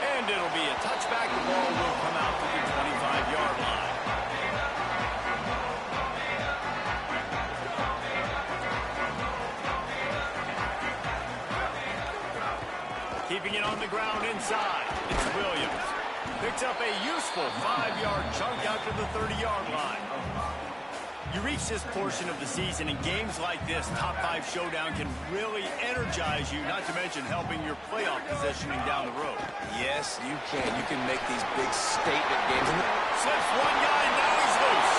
And it'll be a touchback. The ball will come out to the 25-yard line. Keeping it on the ground inside. It's Williams. Picks up a useful 5-yard chunk out to the 30-yard line. You reach this portion of the season, in games like this, top 5 showdown can really energize you, not to mention helping your playoff positioning down the road. Yes, you can. You can make these big statement games. Slips one guy, now he's loose.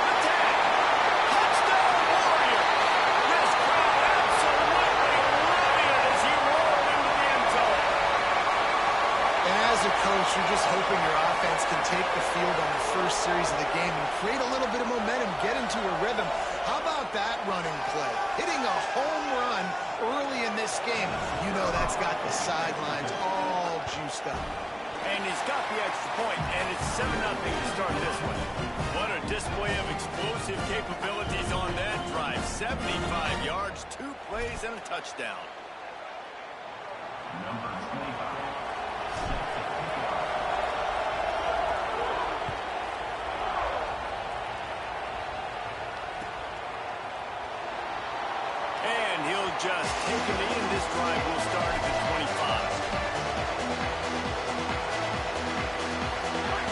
The tag. Touchdown, Warrior. This crowd absolutely loving it as he rolled into the end zone. And as a coach, you're just hoping your offense can take the field on the first series of the game and create a little bit of momentum, get into a rhythm. How about that running play? Hitting a home run early in this game. You know that's got the sidelines all juiced up. And he's got the extra point, and it's 7-0 to start this one. What a display of explosive capabilities on that drive. 75 yards, 2 plays, and a touchdown. Number 25. He'll just take a knee, and this drive will start at the 25.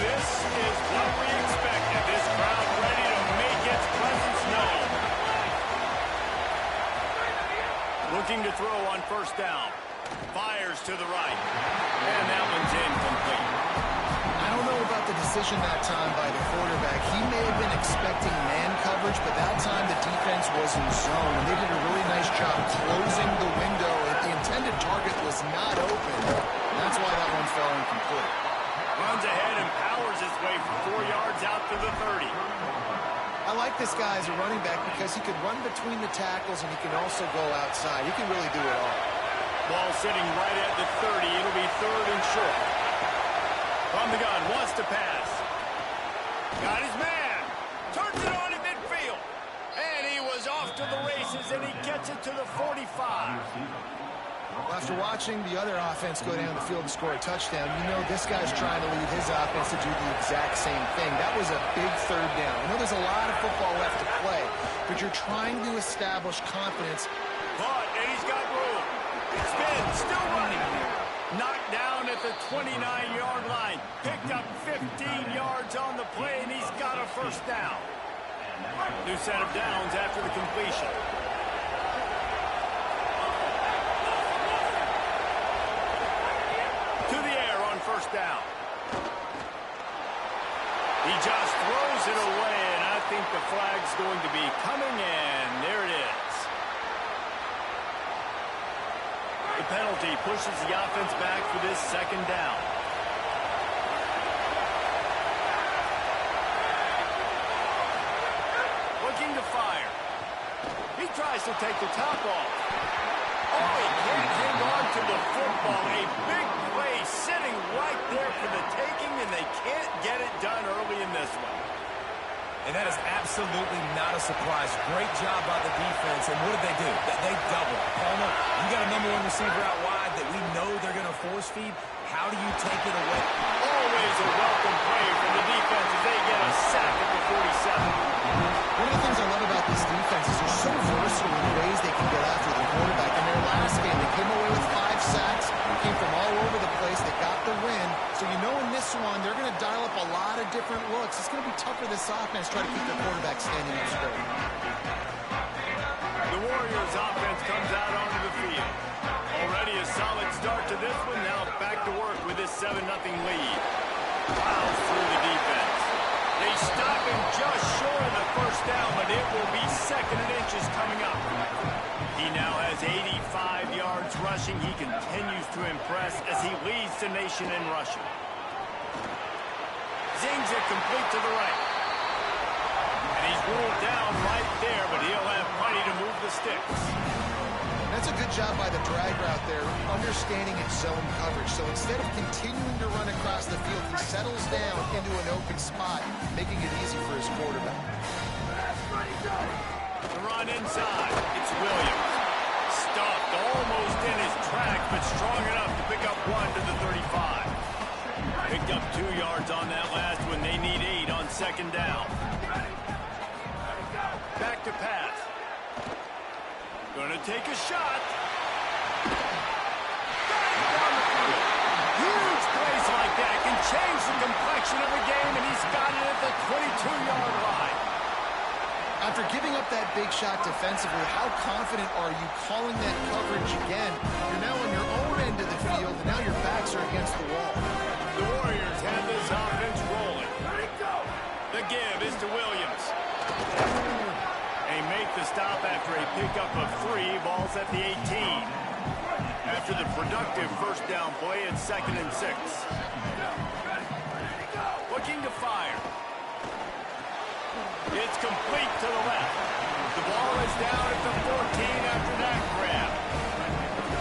This is what we expected. This crowd ready to make its presence known. Looking to throw on first down. Fires to the right. And that one's incomplete. I don't know about the decision that time by the quarterback. He may have been expecting man coverage, but that time the defense was in zone, and they did a really nice job closing the window. The intended target was not open. That's why that one fell incomplete. Runs ahead and powers his way for 4 yards out to the 30. I like this guy as a running back because he could run between the tackles and he can also go outside. He can really do it all. Ball sitting right at the 30. It'll be 3rd and short. From the gun, wants to pass. Got his man. Turns it on in midfield. And he was off to the races, and he gets it to the 45. Well, after watching the other offense go down the field and score a touchdown, you know this guy's trying to lead his offense to do the exact same thing. That was a big 3rd down. I know there's a lot of football left to play, but you're trying to establish confidence. But, and he's got room. Spin, still running. Knocked down at the 29-yard line. Picked up 15 yards on the play, and he's got a first down. New set of downs after the completion. To the air on first down. He just throws it away, and I think the flag's going to be coming in. There it is. The penalty pushes the offense back for this 2nd down. Looking to fire. He tries to take the top off. Oh, he can't hang on to the football. A big play sitting right there for the taking, and they can't get it done early in this one. And that is absolutely not a surprise. Great job by the defense defense, and what did? They double. Palmer, you got a number one receiver out wide that we know they're going to force feed. How do you take it away? Always a welcome play from the defense as they get a sack at the 47. One of the things I love about this defense is they're so versatile in ways they can get after the quarterback. In their last game, they came away with 5 sacks, came from all over the place. They got the win. So you know in this one, they're going to dial up a lot of different looks. It's going to be tough for this offense trying to keep their quarterback standing up straight. The Warriors offense comes out onto the field. Already a solid start to this one. Now back to work with this 7-0 lead. Plows through the defense. They stop him just short of the first down, but it will be 2nd and inches coming up. He now has 85 yards rushing. He continues to impress as he leads the nation in rushing. Zings it complete to the right. And he's ruled down right there, but he'll have plenty to move the sticks. That's a good job by the drag route there, understanding its zone coverage. So instead of continuing to run across the field, he settles down into an open spot, making it easy for his quarterback. The run inside. It's Williams. Stuffed almost in his tracks, but strong enough to pick up 1 to the 35. Picked up 2 yards on that last one. They need 8 on 2nd down. Back to pass. Gonna take a shot. Down the field. Huge plays like that can change the complexion of a game, and he's got it at the 22-yard line. After giving up that big shot defensively, how confident are you calling that coverage again? You're now on your own end of the field, and now your backs are against the wall. The Warriors have this offense rolling. The give is to Williams. They make the stop after a pickup of 3. Ball's at the 18. After the productive first down play, it's 2nd and 6. Looking to fire. It's complete to the left. The ball is down at the 14 after that grab.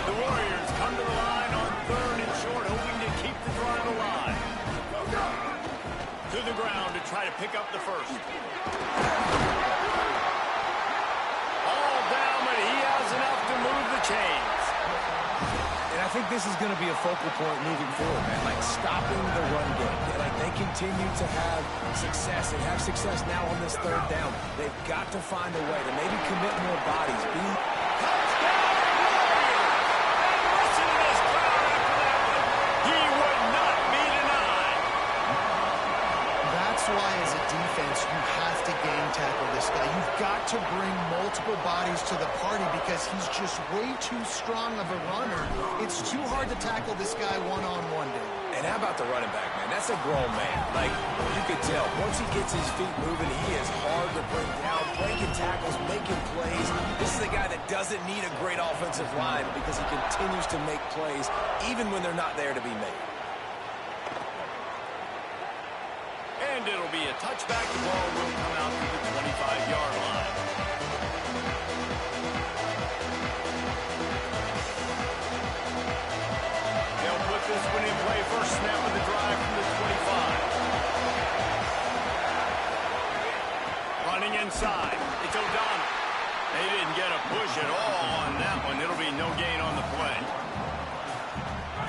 The Warriors come to the line on 3rd and short, hoping to keep the drive alive. To the ground to try to pick up the first. All down, but he has enough to move the chains. And I think this is going to be a focal point moving forward, man. Like stopping the run game. Like they continue to have success. They have success now on this 3rd down. They've got to find a way to maybe commit more bodies. Touchdown, Warriors! And listen to this crowd after that one. He would not be denied. That's why, as a defense, you have to game tackle this guy. You've got to bring multiple bodies to the party because he's just way too strong of a runner. It's too hard to tackle this guy one-on-one, Dave. And how about the running back, man? That's a grown man. Like, you could tell, once he gets his feet moving, he is hard to bring down, breaking tackles, making plays. This is a guy that doesn't need a great offensive line because he continues to make plays even when they're not there to be made. And it'll be a touchback. The ball will come out to the 25-yard line. They'll put this one in play. First snap of the drive from the 25. Running inside. It's O'Donnell. They didn't get a push at all on that one. It'll be no gain on the play.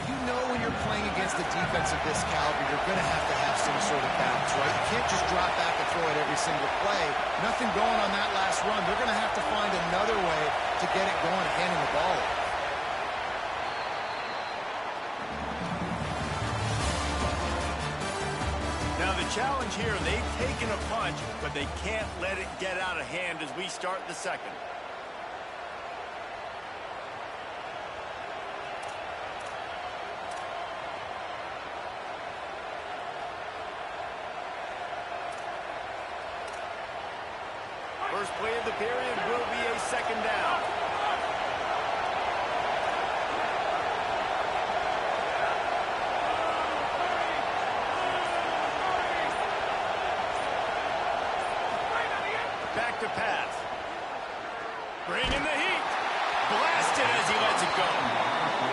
You know when you're playing against a defense of this caliber, you're going to have some sort of bounce, right? You can't just drop back and throw it every single play. Nothing going on that last run. They're going to have to find another way to get it going and handing the ball off. Now the challenge here, they've taken a punch, but they can't let it get out of hand as we start the 2nd. First play of the period will be a 2nd down. Back to pass. Bringing the heat. Blasted as he lets it go.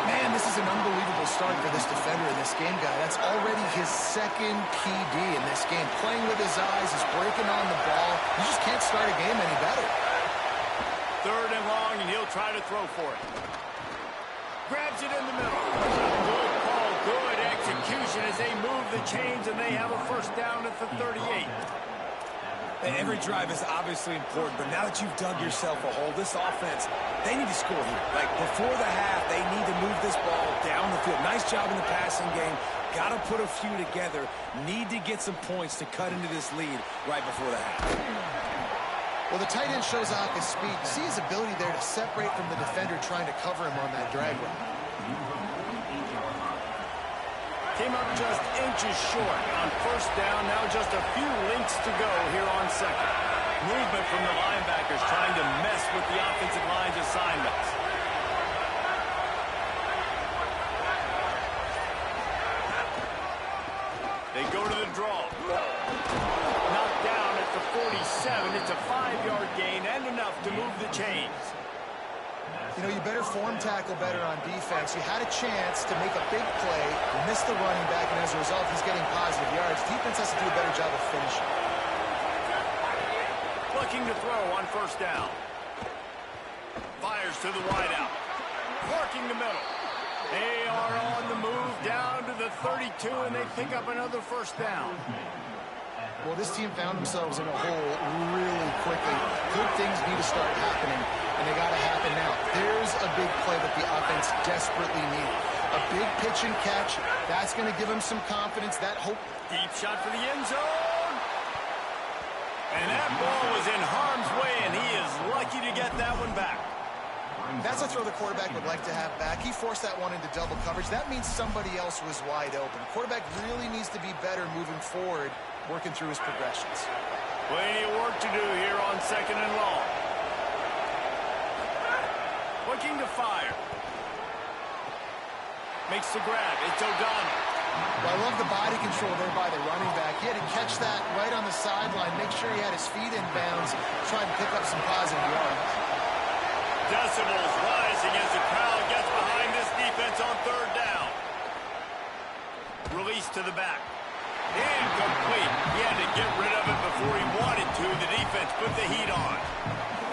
Man, this is an unbelievable start for this defender in this game, guy. That's already his 2nd PD in this game. Playing with his eyes, he's breaking on the ball. You just can't start a game any better. 3rd and long, and he'll try to throw for it. Grabs it in the middle. Good call, good execution as they move the chains, and they have a 1st down at the 38. Every drive is obviously important, but now that you've dug yourself a hole, this offense, they need to score here. Like, before the half, they need to move this ball down the field. Nice job in the passing game. Got to put a few together. Need to get some points to cut into this lead right before the half. Well, the tight end shows off his speed. See his ability there to separate from the defender trying to cover him on that drag route. Came up just inches short on 1st down. Now just a few links to go here on 2nd. Movement from the linebackers trying to mess with the offensive line's assignments. They go to the draw. Knocked down at the 47. It's a 5-yard gain and enough to move the chains. You know, you better form tackle better on defense. You had a chance to make a big play, you missed the running back, and as a result, he's getting positive yards. Defense has to do a better job of finishing. Looking to throw on 1st down. Fires to the wideout. Parking the middle. They are on the move down to the 32, and they pick up another 1st down. Well, this team found themselves in a hole really quickly. Good things need to start happening, and they got to happen now. There's a big play that the offense desperately needs. A big pitch and catch. That's going to give them some confidence. That hope. Deep shot for the end zone. And that ball was in harm's way, and he is lucky to get that one back. That's a throw the quarterback would like to have back. He forced that one into double coverage. That means somebody else was wide open. The quarterback really needs to be better moving forward, working through his progressions. Plenty of work to do here on 2nd and long. Looking to fire. Makes the grab. It's O'Donnell. Well, I love the body control there by the running back. He had to catch that right on the sideline, make sure he had his feet in bounds, try and pick up some positive yards. Decibels rising as the crowd gets behind this defense on 3rd down. Release to the back. Incomplete. He had to get rid of it before he wanted to. The defense put the heat on.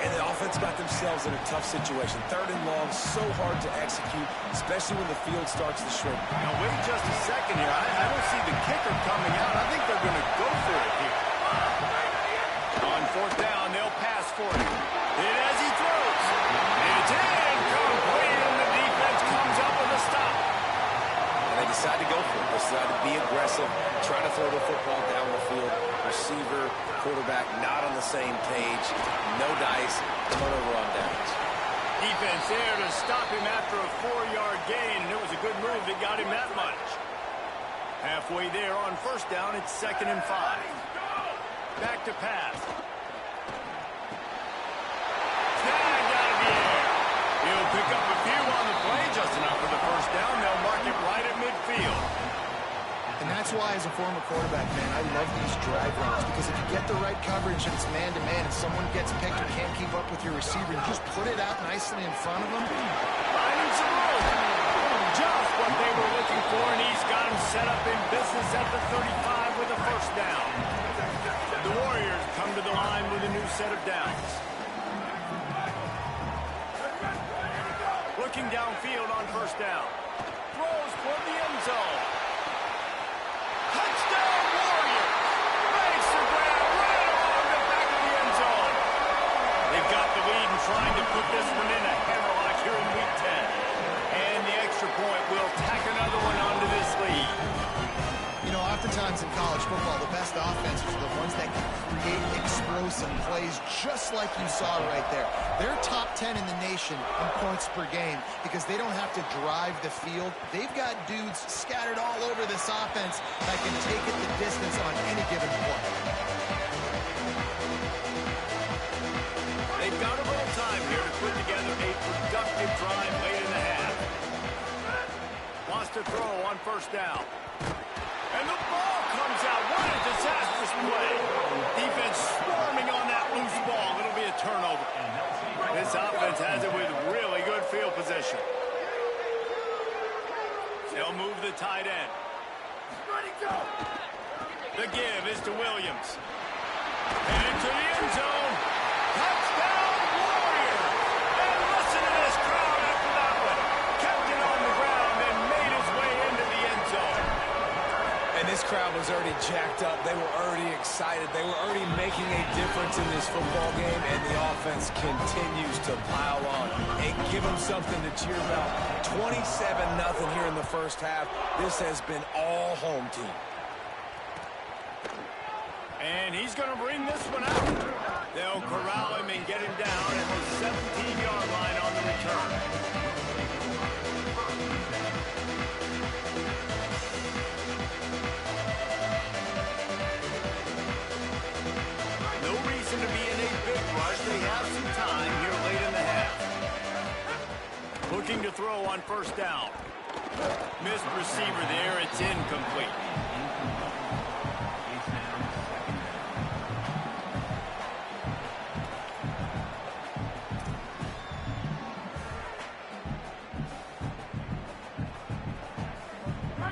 And the offense got themselves in a tough situation. 3rd and long, so hard to execute, especially when the field starts to shrink. Now, wait just a second here. I don't see the kicker coming out. I think they're going to go for it here. On 4th down, they'll pass for it. And as he throws, it's incomplete, and the defense comes up with a stop. And they decide to go for it. They decide to be aggressive, try to throw the football down the field. Receiver, quarterback, not on the same page. No dice, turnover on downs. Defense there to stop him after a 4-yard gain, and it was a good move that got him that much. Halfway there on 1st down, it's 2nd and 5. Back to pass. Snagged out of the air. He'll pick up a few on the play, just enough for the 1st down. They'll mark it right at midfield. And that's why, as a former quarterback, man, I love these drag routes, because if you get the right coverage and it's man-to-man and someone gets picked or can't keep up with your receiver, and just put it out nicely in front of them. Finding some room. Just what they were looking for, and he's got him set up in business at the 35 with a 1st down. The Warriors come to the line with a new set of downs. Looking downfield on 1st down. Throws toward the end zone. Touchdown Warriors! Makes the grab right along the back of the end zone. They've got the lead and trying to put this one in a hammerlock here in Week 10. And the extra point will tack another one onto this lead. You know, oftentimes in college football, the best offenses are the ones that can create explosive plays, just like you saw right there. They're top 10 in the nation in points per game because they don't have to drive the field. They've got dudes scattered all over this offense that can take it the distance on any given play. They've got a little time here to put together a productive drive late in the half. Wants to throw on 1st down. And the ball comes out. What a disastrous play. Defense swarming on that loose ball. It'll be a turnover. This offense has it with really good field position. They'll move the tight end. The give is to Williams. And into the end zone. Touchdown Warriors. was already jacked up. They were already excited. They were already making a difference in this football game, and the offense continues to pile on. Hey, give them something to cheer about. 27-0 here in the first half. This has been all home team. And he's going to bring this one out. They'll corral him and get him down at the 17-yard line on the return. No reason to be in a big rush. They have some time here late in the half. Looking to throw on first down. Missed receiver there. It's incomplete.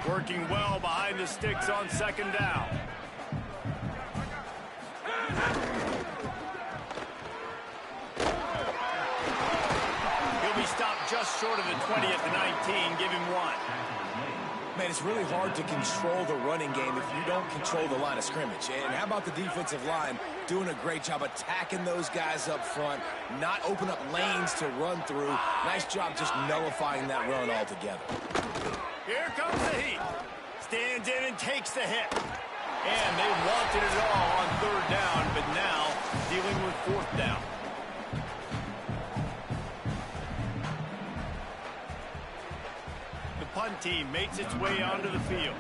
Working well behind the sticks on second down. He'll be stopped just short of the 20 at the 19. Give him one. Man, it's really hard to control the running game if you don't control the line of scrimmage. And how about the defensive line doing a great job attacking those guys up front, not open up lanes to run through. Nice job just nullifying that run altogether. Here comes the heat. Stands in and takes the hit. And they wanted it all on third down, but now dealing with fourth down. The punt team makes its way onto the field.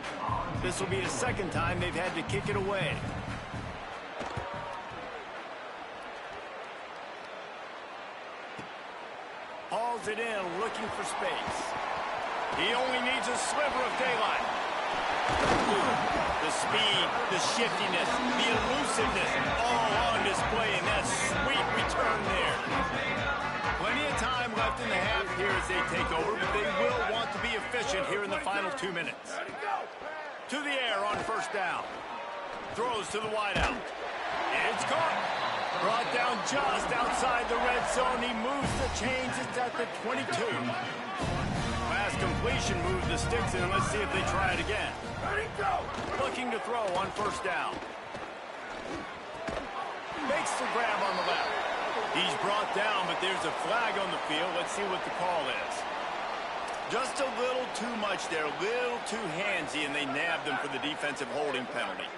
This will be the second time they've had to kick it away. Hauls it in, looking for space. He only needs a sliver of daylight. The speed, the shiftiness, the elusiveness, all on display, and that sweet return there. Plenty of time left in the half here as they take over, but they will want to be efficient here in the final 2 minutes. To the air on first down. Throws to the wideout. It's caught. Brought down just outside the red zone. He moves the chains. It's at the 22. Pass completion moves the sticks in. Let's see if they try it again. Looking to throw on first down. Makes the grab on the left. He's brought down, but there's a flag on the field. Let's see what the call is. Just a little too much there, a little too handsy, and they nabbed him for the defensive holding penalty.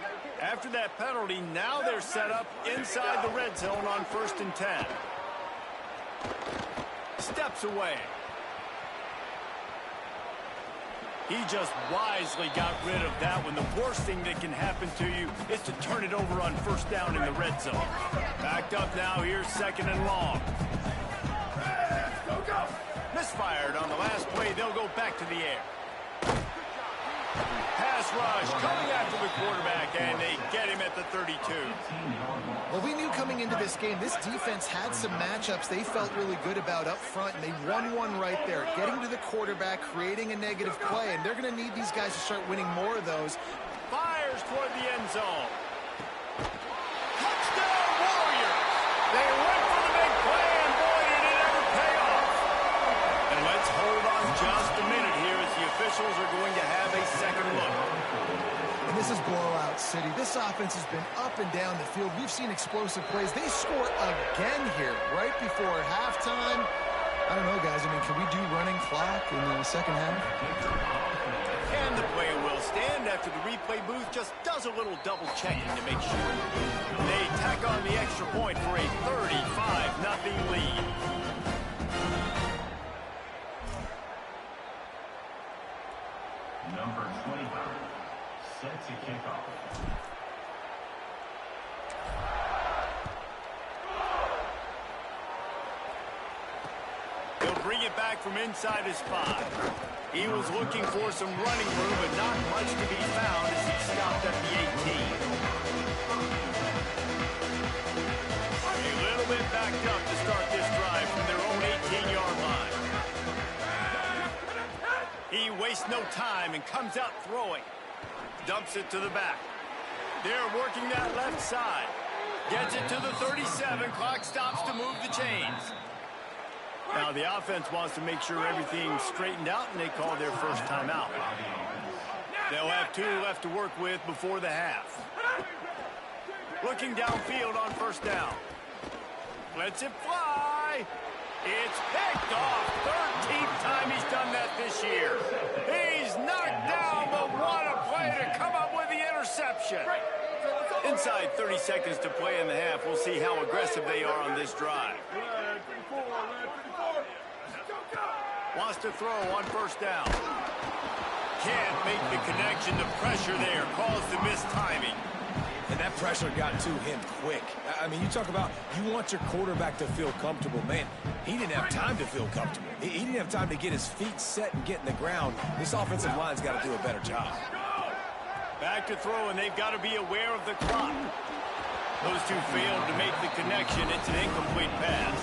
After that penalty, now they're set up inside the red zone on 1st and 10. Steps away. He just wisely got rid of that one. The worst thing that can happen to you is to turn it over on first down in the red zone. Backed up now, here's 2nd and long. Misfired on the last play. They'll go back to the air. Pass rush coming after the quarterback, and they get him at the 32. Well, we knew coming into this game, this defense had some matchups they felt really good about up front, and they won one right there. Getting to the quarterback, creating a negative play, and they're going to need these guys to start winning more of those. Fires toward the end zone. Touchdown, Warriors! They went for the big play, and boy, did it ever pay off. And let's hold on just a minute here as the officials are going to have a second look. And this is blowout city. This offense has been up and down the field. We've seen explosive plays. They score again here right before halftime. I don't know, guys. I mean, can we do running clock in the second half? And the play will stand after the replay booth just does a little double checking to make sure. They tack on the extra point for a 35-0 lead. Number 25, set to kick off. He'll bring it back from inside his 5. He was looking for some running room, but not much to be found as he stopped at the 18. A little bit backed up to start this drive from their own 18-yard line. He wastes no time and comes out throwing. Dumps it to the back. They're working that left side. Gets it to the 37. Clock stops to move the chains. Now the offense wants to make sure everything's straightened out, and they call their first timeout. They'll have 2 left to work with before the half. Looking downfield on first down. Lets it fly. It's picked off. 13th time he's done that this year. He's knocked down, but what a play to come up with the interception. Inside 30 seconds to play in the half. We'll see how aggressive they are on this drive. Wants to throw on first down. Can't make the connection. The pressure there caused the missed timing. And that pressure got to him quick. I mean, you talk about you want your quarterback to feel comfortable. Man, he didn't have time to feel comfortable. He didn't have time to get his feet set and get in the ground. This offensive line's got to do a better job. Back to throw, and they've got to be aware of the clock. Those two failed to make the connection. It's an incomplete pass.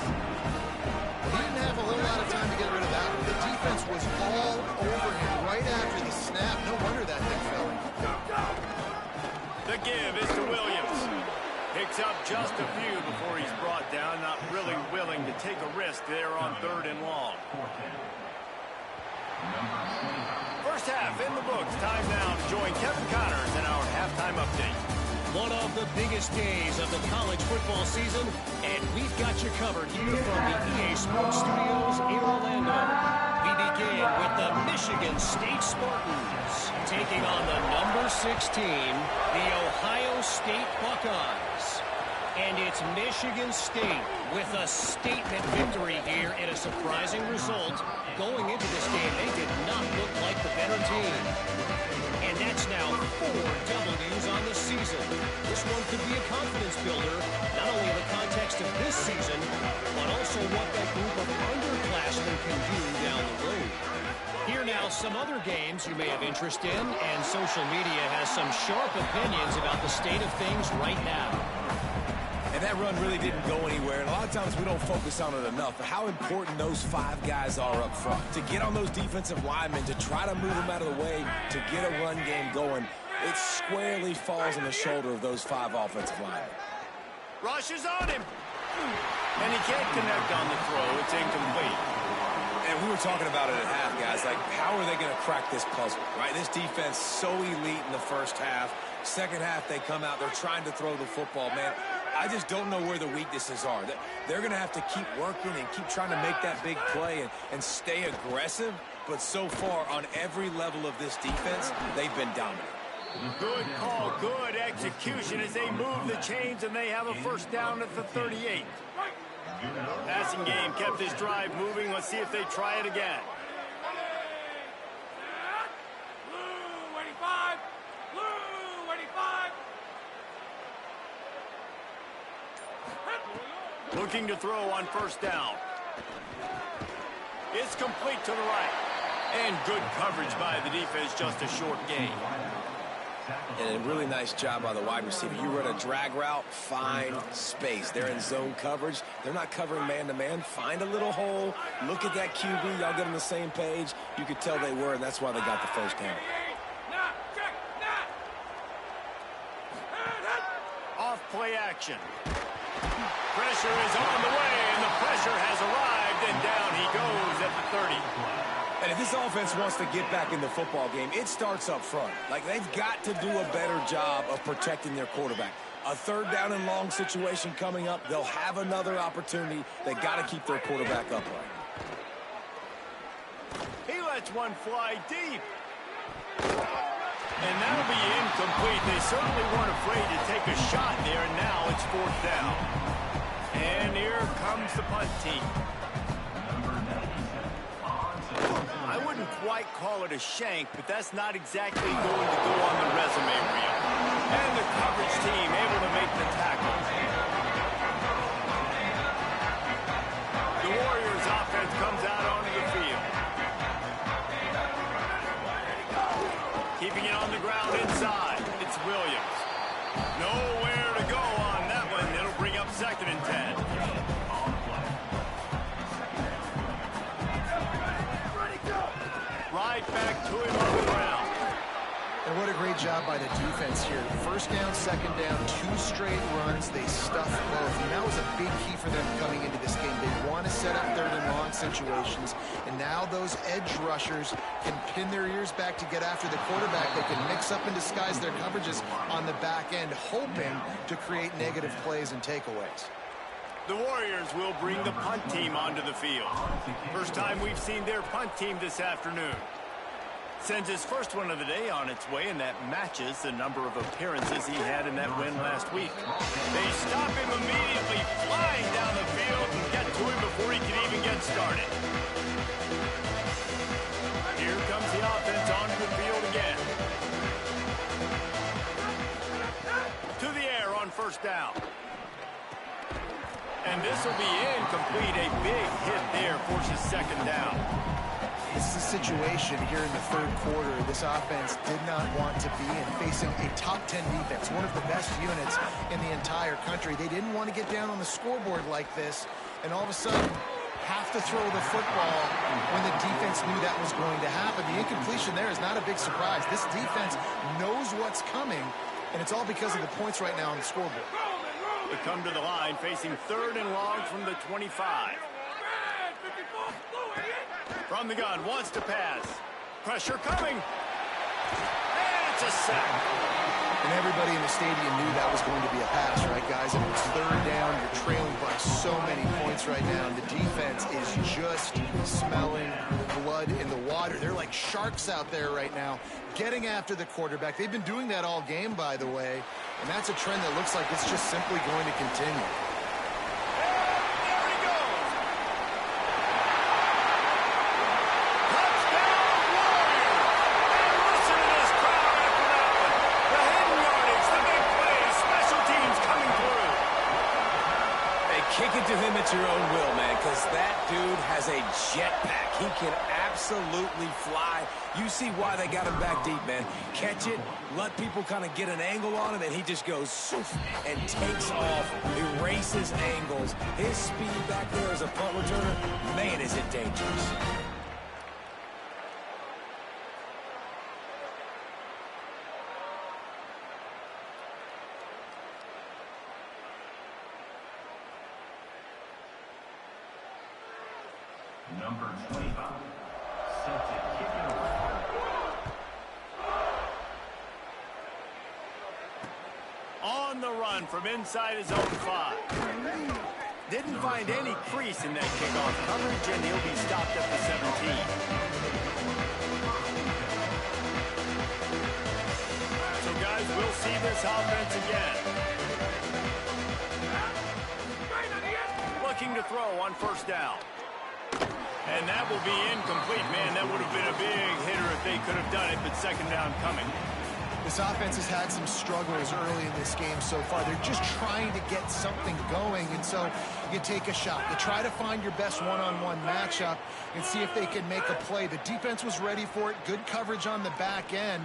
He didn't have a whole lot of time to get rid of that one. The defense was all over him right after the snap. No wonder that thing fell. The give is to Williams. Picks up just a few before he's brought down. Not really willing to take a risk there on 3rd and long. First half in the books. Time now to join Kevin Connors in our halftime update. One of the biggest days of the college football season, and we've got you covered here from the EA Sports Studios in Orlando. We begin with the Michigan State Spartans taking on the number 6 team, the Ohio State Buckeyes. And it's Michigan State with a statement victory here in a surprising result. Going into this game, they did not look like the better team. And that's now 4 W's on the season. This one could be a confidence builder, not only in the context of this season, but also what that group of underclassmen can do down the road. Here now, some other games you may have interest in, and social media has some sharp opinions about the state of things right now. And that run really didn't go anywhere. And a lot of times we don't focus on it enough. But how important those 5 guys are up front. To get on those defensive linemen, to try to move them out of the way, to get a run game going, it squarely falls on the shoulder of those 5 offensive linemen. Rushes on him. And he can't connect on the throw. It's incomplete. And we were talking about it at half, guys. Like, how are they going to crack this puzzle, right? This defense so elite in the first half. Second half, they come out. They're trying to throw the football, man. I just don't know where the weaknesses are. They're going to have to keep working and keep trying to make that big play and stay aggressive. But so far, on every level of this defense, they've been dominant. Good call, good execution as they move the chains, and they have a first down at the 38. Passing game kept this drive moving. Let's see if they try it again. Looking to throw on first down. It's complete to the right. And good coverage by the defense, just a short gain. And a really nice job by the wide receiver. You run a drag route, find space. They're in zone coverage. They're not covering man-to-man. Find a little hole. Look at that QB. Y'all get on the same page. You could tell they were, and that's why they got the first down. Off play action. Pressure is on the way, and the pressure has arrived, and down he goes at the 30. And if this offense wants to get back in the football game, it starts up front. Like, they've got to do a better job of protecting their quarterback. A 3rd down and long situation coming up. They'll have another opportunity. They got to keep their quarterback upright. He lets one fly deep. And that'll be incomplete. They certainly weren't afraid to take a shot there, and now it's 4th down. And here comes the punt team. I wouldn't quite call it a shank, but that's not exactly going to go on the resume reel. And the coverage team able to make the tackle. The Warriors offense comes out onto the field. Keeping it on the ground inside. It's Williams. Nowhere to go on that one. It'll bring up 2nd and 10. Right back to him on the ground. And what a great job by the defense here. First down, second down, 2 straight runs. They stuffed both. And that was a big key for them coming into this game. They want to set up third and long situations. And now those edge rushers can pin their ears back to get after the quarterback. They can mix up and disguise their coverages on the back end, hoping to create negative plays and takeaways. The Warriors will bring the punt team onto the field. First time we've seen their punt team this afternoon. Sends his first one of the day on its way, and that matches the number of appearances he had in that win last week. They stop him immediately, flying down the field, and get to him before he can even get started. Here comes the offense onto the field again. To the air on first down. And this will be incomplete. A big hit there forces second down. This is a situation here in the third quarter this offense did not want to be in, facing a top 10 defense, one of the best units in the entire country. They didn't want to get down on the scoreboard like this, and all of a sudden have to throw the football when the defense knew that was going to happen. The incompletion there is not a big surprise. This defense knows what's coming, and it's all because of the points right now on the scoreboard. They come to the line facing third and long from the 25. From the gun, wants to pass. Pressure coming. And it's a sack. And everybody in the stadium knew that was going to be a pass, right, guys? And it's third down. You're trailing by so many points right now. And the defense is just smelling blood in the water. They're like sharks out there right now, getting after the quarterback. They've been doing that all game, by the way. And that's a trend that looks like it's just simply going to continue. Kick it to him at your own will, man, because that dude has a jetpack. He can absolutely fly. You see why they got him back deep, man. Catch it, let people kind of get an angle on him, and he just goes soof and takes off, erases angles. His speed back there as a punt returner, man, is it dangerous. Number 25, set to kick it off. On the run from inside his own 5. Didn't find any crease in that kickoff coverage, and he'll be stopped at the 17. So, guys, we'll see this offense again. Looking to throw on first down. And that will be incomplete. Man, that would have been a big hitter if they could have done it, but second down coming. This offense has had some struggles early in this game so far. They're just trying to get something going, and so you take a shot. You try to find your best one-on-one matchup and see if they can make a play. The defense was ready for it. Good coverage on the back end.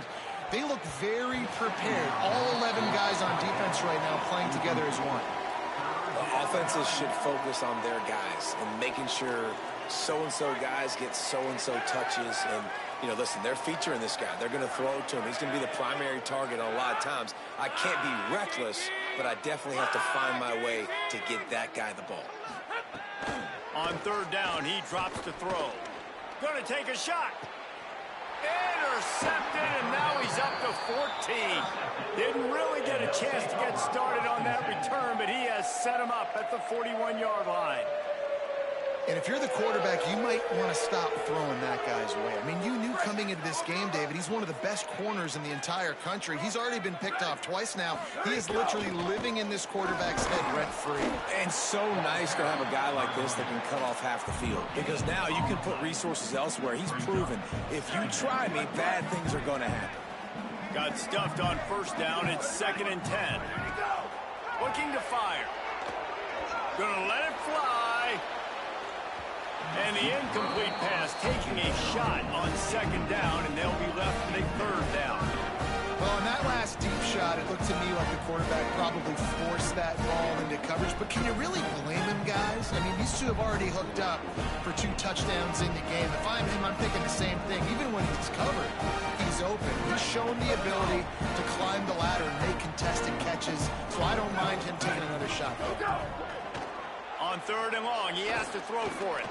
They look very prepared. All 11 guys on defense right now playing together as one. The offenses should focus on their guys and making sure so-and-so guys get so-and-so touches. And, you know, listen, they're featuring this guy. They're going to throw it to him. He's going to be the primary target a lot of times. I can't be reckless, but I definitely have to find my way to get that guy the ball. On third down, he drops to throw. Going to take a shot. Intercepted, and now he's up to 14. Didn't really get a chance to get started on that return, but he has set him up at the 41-yard line. And if you're the quarterback, you might want to stop throwing that guy's way. I mean, you knew coming into this game, David, he's one of the best corners in the entire country. He's already been picked off twice now. He is literally living in this quarterback's head rent-free. And so nice to have a guy like this that can cut off half the field, because now you can put resources elsewhere. He's proven if you try me, bad things are going to happen. Got stuffed on first down. It's 2nd and 10. Looking to fire. Gonna let it fly. And the incomplete pass, taking a shot on second down, and they'll be left with a third down. Well, on that last deep shot, it looked to me like the quarterback probably forced that ball into coverage. But can you really blame him, guys? I mean, these two have already hooked up for 2 touchdowns in the game. If I'm him, I'm thinking the same thing. Even when he's covered, he's open. He's shown the ability to climb the ladder and make contested catches, so I don't mind him taking another shot. On 3rd and long, he has to throw for it.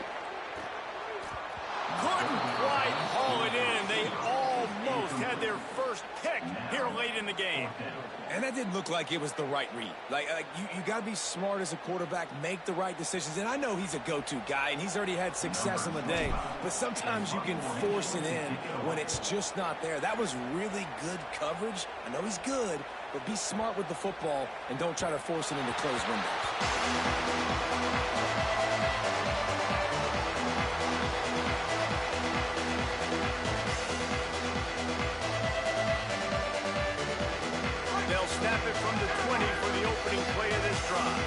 Couldn't quite haul it in. They almost had their first pick here late in the game. And that didn't look like it was the right read. Like you got to be smart as a quarterback, make the right decisions. And I know he's a go-to guy, and he's already had success on the day. But sometimes you can force it in when it's just not there. That was really good coverage. I know he's good, but be smart with the football and don't try to force it into closed windows. Snap it from the 20 for the opening play of this drive.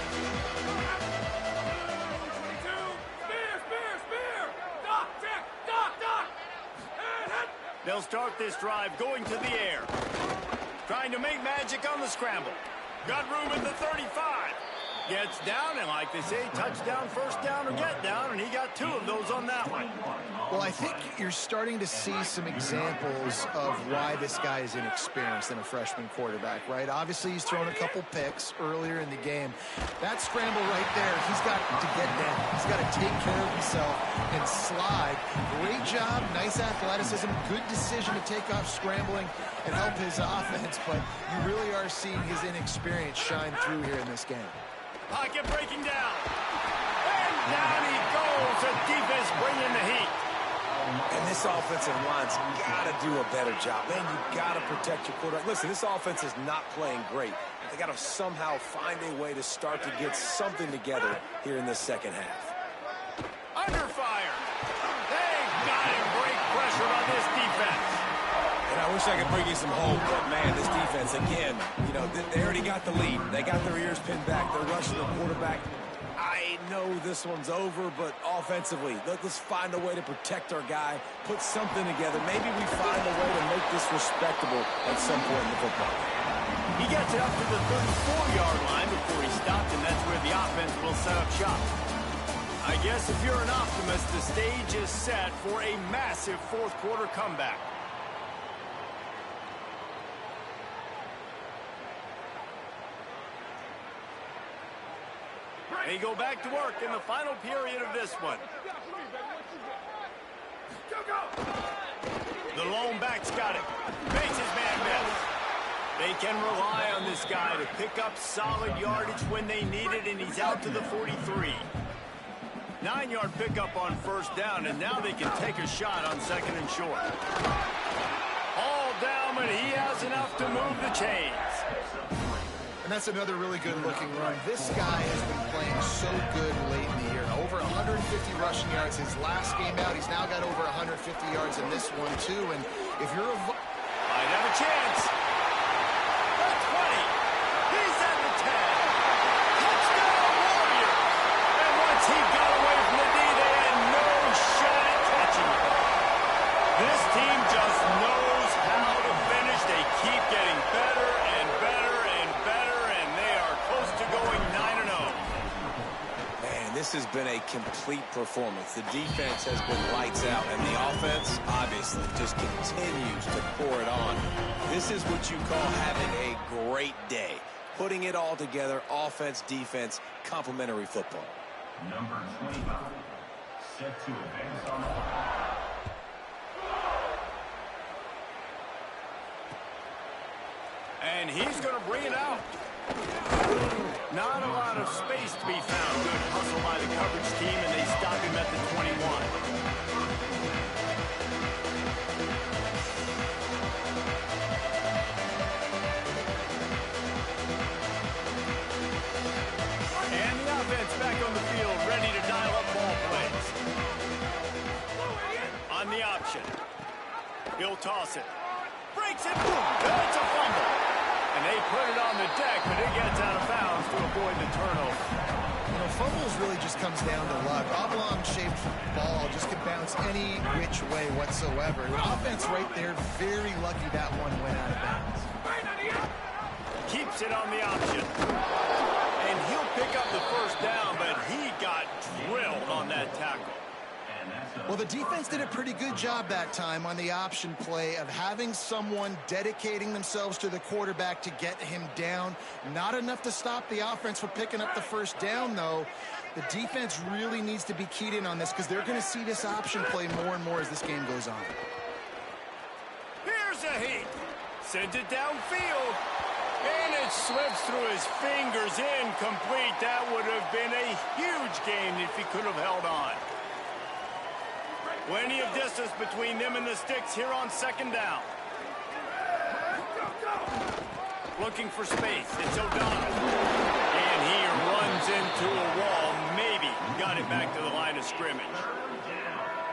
They'll start this drive going to the air. Trying to make magic on the scramble. Got room at the 35. Gets down, and like they say, touchdown, first down, or get down, and he got 2 of those on that one. Well, I think you're starting to see some examples of why this guy is inexperienced in a freshman quarterback, right? Obviously, he's thrown a couple picks earlier in the game. That scramble right there, he's got to get down. He's got to take care of himself and slide. Great job, nice athleticism, good decision to take off scrambling and help his offense, but you really are seeing his inexperience shine through here in this game. Pocket breaking down. And down he goes. The defense bringing the heat. And this offensive line's got to do a better job. Man, you got to protect your quarterback. Listen, this offense is not playing great. They got to somehow find a way to start to get something together here in this second half. Under fire. They got him. Great pressure on this defense. And I wish I could bring you some hope, but man, this defense, again, you know, they already got the lead. They got their ears pinned back. They're rushing the quarterback. I know this one's over, but offensively, let's find a way to protect our guy, put something together. Maybe we find a way to make this respectable at some point in the football game. He gets it up to the 34-yard line before he stopped, and that's where the offense will set up shop. I guess if you're an optimist, the stage is set for a massive fourth-quarter comeback. They go back to work in the final period of this one. The lone back's got it. Makes his man miss. They can rely on this guy to pick up solid yardage when they need it, and he's out to the 43. 9-yard pickup on first down, and now they can take a shot on 2nd and short. All down, but he has enough to move the chains. And that's another really good-looking run. This guy has been playing so good late in the year. Over 150 rushing yards his last game out. He's now got over 150 yards in this one, too. And if you're might have a chance. The 20. He's at the 10. Touchdown, Warrior. And once he got away from the D, they had no shot at catching him. This team just knows how to finish. They keep getting better and better and better, and they are close to going 9-0. Man, this has been a complete performance. The defense has been lights out, and the offense, obviously, just continues to pour it on. This is what you call having a great day. Putting it all together, offense, defense, complementary football. Number 25, set to advance on the fly. And he's going to bring it out. Not a lot of space to be found. Good hustle by the coverage team, and they stop him at the 21. And the offense back on the field, ready to dial up ball plays. On the option. He'll toss it. Breaks it. Boom. That's a fumble. And they put it on the deck, but it gets out of bounds to avoid the turnover. You know, fumbles really just comes down to luck. Oblong-shaped ball just could bounce any which way whatsoever. The offense right there, very lucky that one went out of bounds. Keeps it on the option. And he'll pick up the first down, but he got drilled on that tackle. And that's Well, the defense did a pretty good job that time on the option play of having someone dedicating themselves to the quarterback to get him down. Not enough to stop the offense from picking up the first down, though. The defense really needs to be keyed in on this because they're going to see this option play more and more as this game goes on. Here's a heat. Sends it downfield. And it slips through his fingers, incomplete. That would have been a huge gain if he could have held on. Plenty of distance between them and the sticks here on second down. Looking for space. It's O'Donnell. And he runs into a wall. Maybe got it back to the line of scrimmage.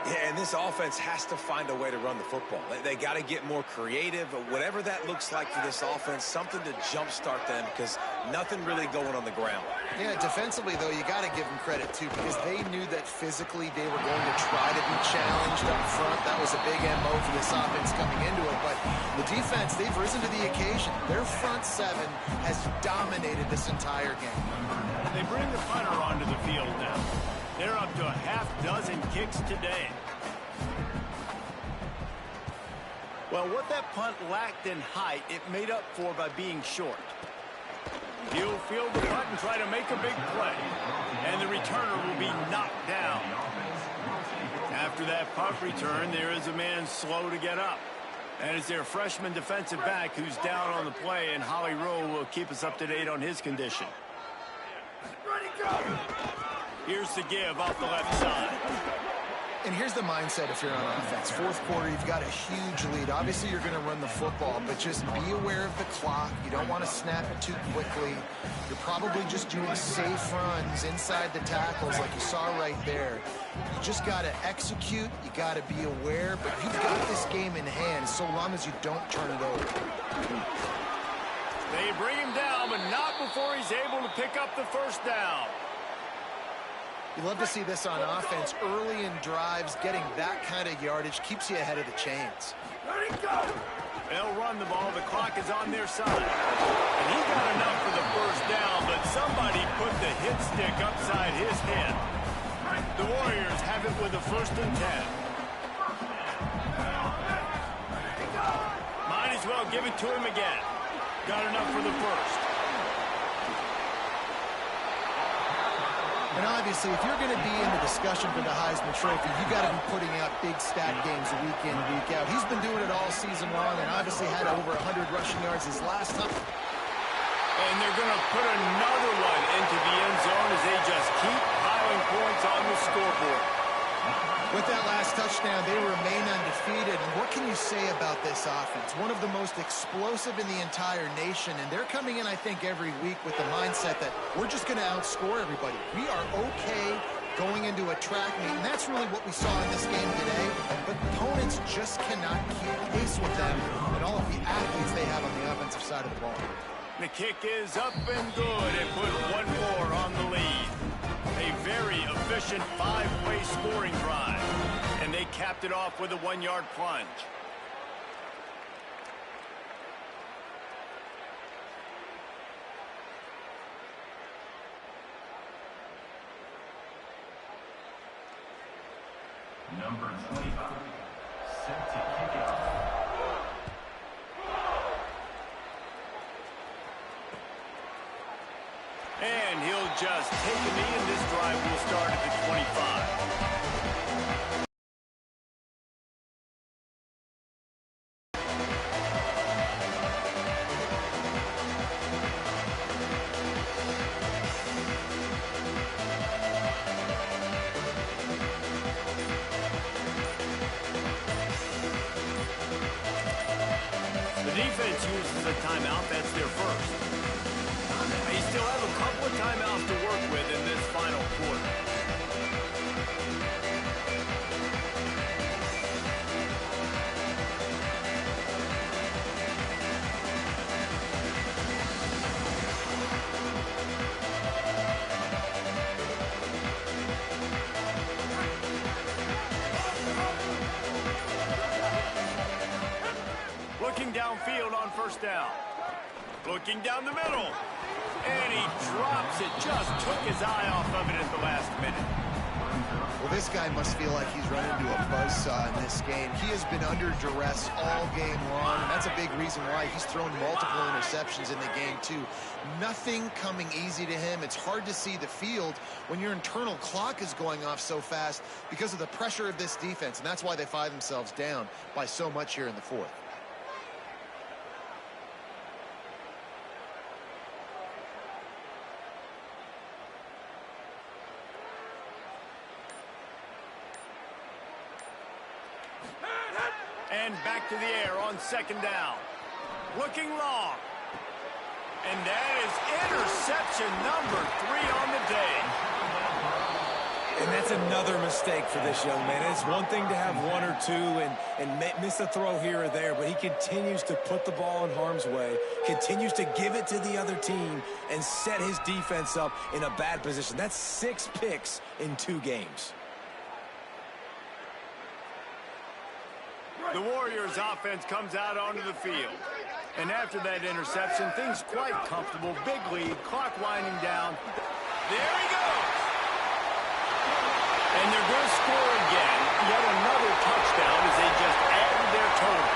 Yeah, and this offense has to find a way to run the football. They got to get more creative, whatever that looks like for this offense, something to jumpstart them because nothing really going on the ground. Yeah, defensively, though, you got to give them credit, too, because they knew that physically they were going to try to be challenged up front. That was a big MO for this offense coming into it. But the defense, they've risen to the occasion. Their front seven has dominated this entire game. They bring the punter onto the field now. They're up to a half dozen kicks today. Well, what that punt lacked in height, it made up for by being short. He'll field the punt and try to make a big play. And the returner will be knocked down. After that punt return, there is a man slow to get up. And it's their freshman defensive back who's down on the play, and Holly Rowe will keep us up to date on his condition. Here's the give off the left side. And here's the mindset if you're on offense. Fourth quarter, you've got a huge lead. Obviously, you're going to run the football, but just be aware of the clock. You don't want to snap it too quickly. You're probably just doing safe runs inside the tackles like you saw right there. You just got to execute. You got to be aware, but you've got this game in hand so long as you don't turn it over. They bring him down, but not before he's able to pick up the first down. You love to see this on offense. Early in drives, getting that kind of yardage keeps you ahead of the chains. They'll run the ball. The clock is on their side. And he got enough for the first down, but somebody put the hit stick upside his head. The Warriors have it with a 1st and 10. Might as well give it to him again. Got enough for the first. And obviously, if you're going to be in the discussion for the Heisman Trophy, you got to be putting out big stat games week in, week out. He's been doing it all season long and obviously had over 100 rushing yards his last time. And they're going to put another one into the end zone as they just keep piling points on the scoreboard. With that last touchdown, they remain undefeated. And what can you say about this offense? One of the most explosive in the entire nation. And they're coming in, I think, every week with the mindset that we're just going to outscore everybody. We are okay going into a track meet. And that's really what we saw in this game today. But opponents just cannot keep pace with them and all of the athletes they have on the offensive side of the ball. The kick is up and good and put one more on the lead. A very efficient 5-play scoring drive. And they capped it off with a 1-yard plunge. Number 25, set to kick it off. And he'll just take a knee, and this drive will start at the 25. The defense uses a timeout. That's their first. They still have a couple of timeouts to work with in this final quarter. Looking downfield on first down. Looking down the middle. And he drops it. Just took his eye off of it at the last minute. Well, this guy must feel like he's run into a buzzsaw in this game. He has been under duress all game long, and that's a big reason why he's thrown multiple interceptions in the game, too. Nothing coming easy to him. It's hard to see the field when your internal clock is going off so fast because of the pressure of this defense, and that's why they find themselves down by so much here in the fourth. And back to the air on second down. Looking long. And that is interception number 3 on the day. And that's another mistake for this young man. It's one thing to have 1 or 2 and miss a throw here or there, but he continues to put the ball in harm's way, continues to give it to the other team, and set his defense up in a bad position. That's 6 picks in 2 games. The Warriors offense comes out onto the field. And after that interception, things quite comfortable. Big lead, clock winding down. There he goes. And they're going to score again. Yet another touchdown as they just added their total.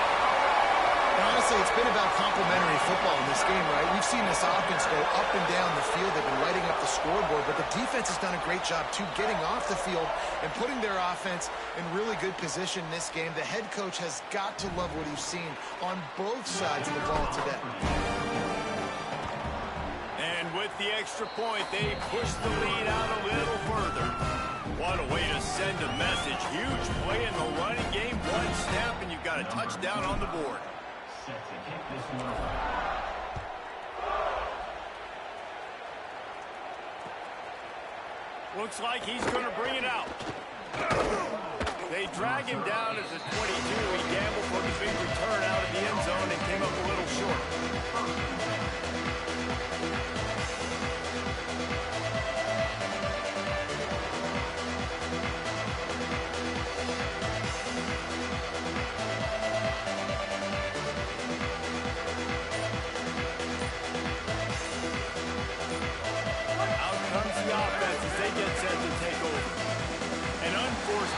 And honestly, it's been about complementary football in this game, right? We've seen this offense go up and down the field. They've been lighting up the scoreboard, but the defense has done a great job, too, getting off the field and putting their offense in really good position in this game. The head coach has got to love what he's seen on both sides of the ball today. And with the extra point, they push the lead out a little further. What a way to send a message. Huge play in the running game. One snap, and you've got a touchdown on the board. Set to kick this one off. Looks like he's going to bring it out. They drag him down at the 22. He gambled for the big return out of the end zone and came up a little short.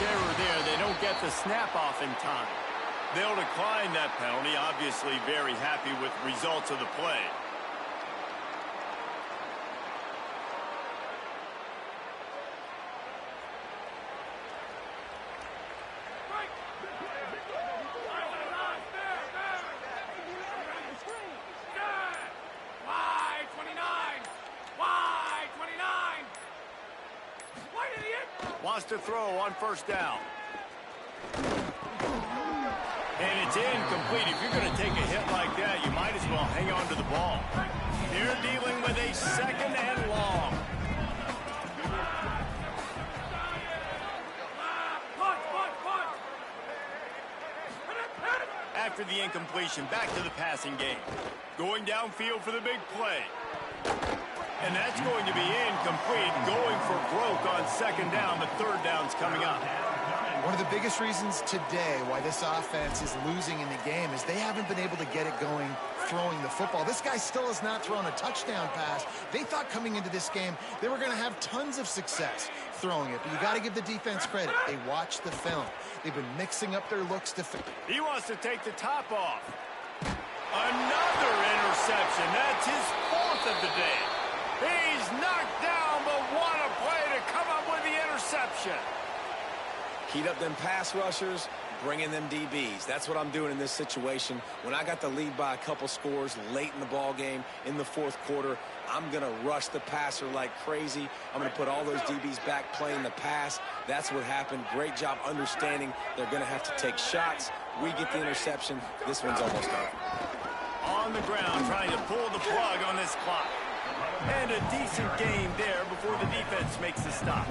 Error there. They don't get the snap off in time. They'll decline that penalty. Obviously very happy with results of the play. Wants to throw on first down. And it's incomplete. If you're going to take a hit like that, you might as well hang on to the ball. They're dealing with a second and long. After the incompletion, back to the passing game. Going downfield for the big play. And that's going to be incomplete, going for broke on second down. The third down's coming up. One of the biggest reasons today why this offense is losing in the game is they haven't been able to get it going throwing the football. This guy still has not thrown a touchdown pass. They thought coming into this game they were going to have tons of success throwing it, but you got to give the defense credit. They watched the film. They've been mixing up their looks to fit. He wants to take the top off. Another interception. That's his 4th of the day. He's knocked down, but what a play to come up with the interception. Heat up them pass rushers, bring in them DBs. That's what I'm doing in this situation. When I got the lead by a couple scores late in the ball game, in the 4th quarter, I'm going to rush the passer like crazy. I'm going to put all those DBs back playing the pass. That's what happened. Great job understanding they're going to have to take shots. We get the interception. This one's almost over. On the ground, trying to pull the plug on this clock. And a decent game there before the defense makes the stop.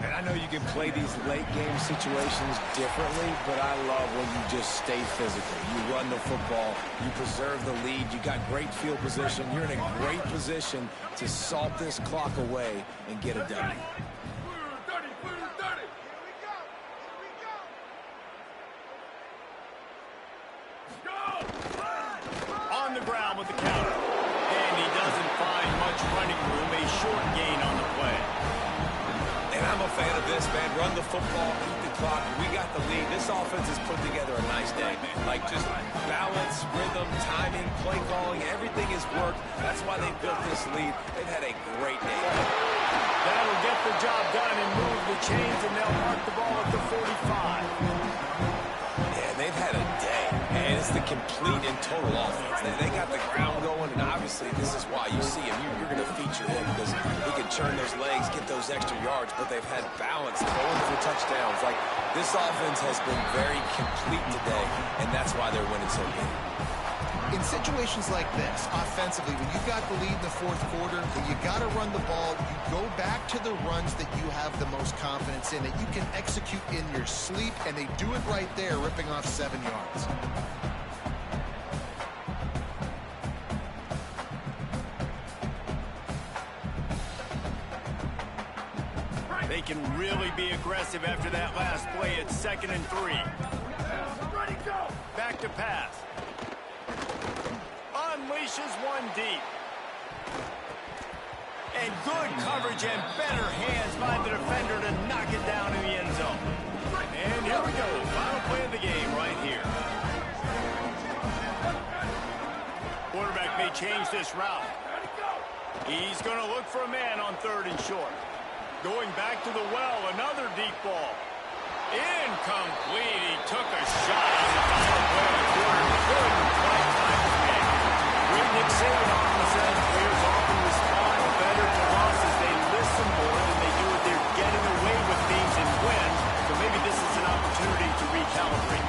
And I know you can play these late game situations differently, but I love when you just stay physical. You run the football, you preserve the lead, you got great field position. You're in a great position to salt this clock away and get a W. On the ground with the counter. And he doesn't find much running room. A short gain on the play. And I'm a fan of this, man. Run the football, eat the clock. We got the lead. This offense has put together a nice day, man. Like, just balance, rhythm, timing, play calling, everything has worked. That's why they built this lead. They've had a great day. That'll get the job done and move the chains, and they'll mark the ball at the 45. Yeah, they've had a day, and it's the complete and total offense. They got the ground going, and obviously this is why you see him. You're going to feature him because he can churn those legs, get those extra yards, but they've had balance, going for touchdowns. Like, this offense has been very complete today, and that's why they're winning so big. In situations like this, offensively, when you've got the lead in the fourth quarter, when you got to run the ball, you go back to the runs that you have the most confidence in, that you can execute in your sleep, and they do it right there, ripping off 7 yards. They can really be aggressive after that last play. It's 2nd and 3. Ready, go! Back to pass. Unleashes one deep. And good coverage and better hands by the defender to knock it down in the end zone. And here we go. Final play of the game right here. Quarterback may change this route. He's going to look for a man on 3rd and short. Going back to the well, another deep ball. Incomplete. He took a shot on the final play of the quarter. Couldn't quite find his man. Great Nick Saban often says players often respond better to losses. They listen more than they do if they're getting away with things and wins. So maybe this is an opportunity to recalibrate.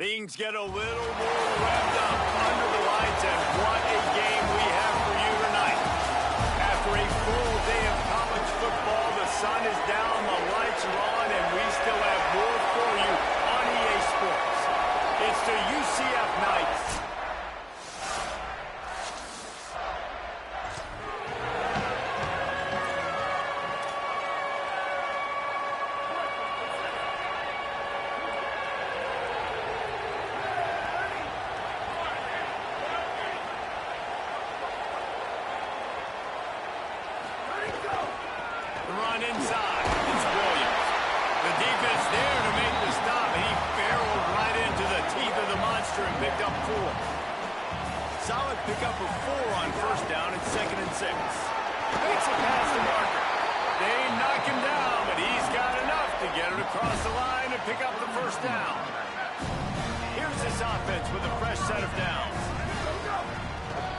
Things get a little more revved up under the lights, and what a game we have for you tonight. After a full day of college football, the sun is down, the lights are on, and we still have more for you on EA Sports. It's the UCF Knights. Run inside. It's Williams. The defense there to make the stop, and he barreled right into the teeth of the monster and picked up 4. Solid pickup of 4 on first down and 2nd and 6. Makes a pass to Marker. They knock him down, but he's got enough to get it across the line and pick up the first down. Here's this offense with a fresh set of downs.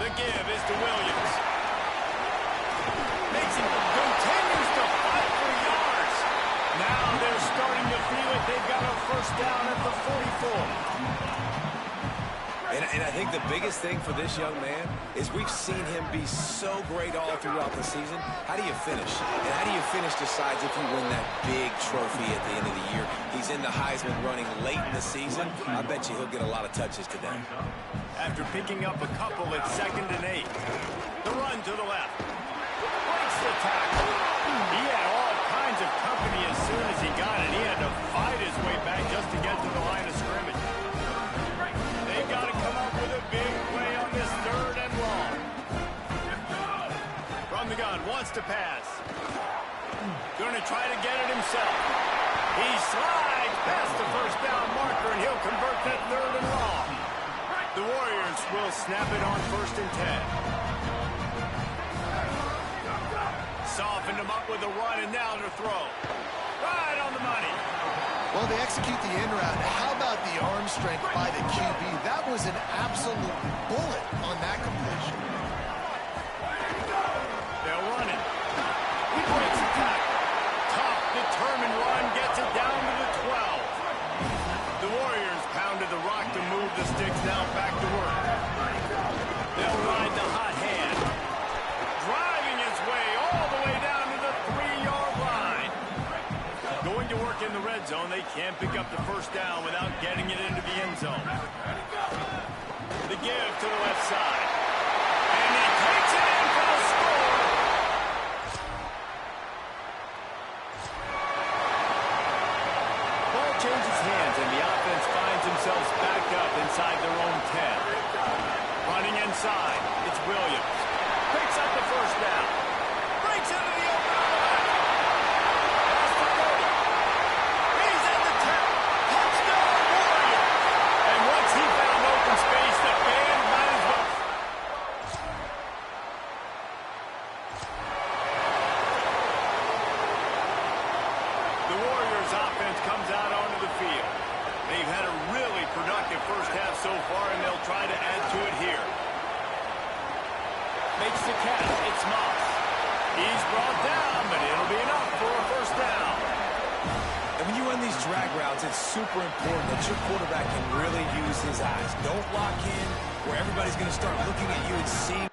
The give is to Williams. Continues to fight for yards. Now they're starting to feel it. They've got a first down at the 44. And I think the biggest thing for this young man is we've seen him be so great all throughout the season. How do you finish? And how do you finish decides if you win that big trophy at the end of the year. He's in the Heisman running late in the season. I bet you he'll get a lot of touches today. After picking up a couple at 2nd and 8. The run to the left. Breaks the tackle. He had all kinds of company as soon as he got it. He had to fight his way back just to get to the line of scrimmage. They've got to come up with a big play on this 3rd and long. From the gun, wants to pass. Going to try to get it himself. He slides past the first down marker, and he'll convert that 3rd and long. The Warriors will snap it on 1st and 10. Softened him up with a run, and now to throw. Right on the money. Well, they execute the in route. How about the arm strength by the QB? That was an absolute bullet on that completion. They'll run it. He breaks the tackle. Tough, determined run gets it down to the 12. The Warriors pounded the rock to move the sticks now back to work. They'll ride the hot hand. Driving his way all the way down to the 3-yard line. Going to work in the red zone. They can't pick up the first down without getting it into the end zone. The give to the left side. And he takes it in for the score. Ball changes hands, and the offense finds themselves backed up inside their own 10. Running inside. It's Williams. Picks up the first down. Breaks into the open on the left. Pass to Cody. He's at the 10. Touchdown Warriors. And once he found open space, the band might as well. The Warriors offense comes out onto the field. They've had a really productive first half so far, and they'll try to add to it here. Makes the catch. It's Moss. He's brought down, but it'll be enough for a first down. And when you run these drag routes, it's super important that your quarterback can really use his eyes. Don't lock in where everybody's going to start looking at you and seeing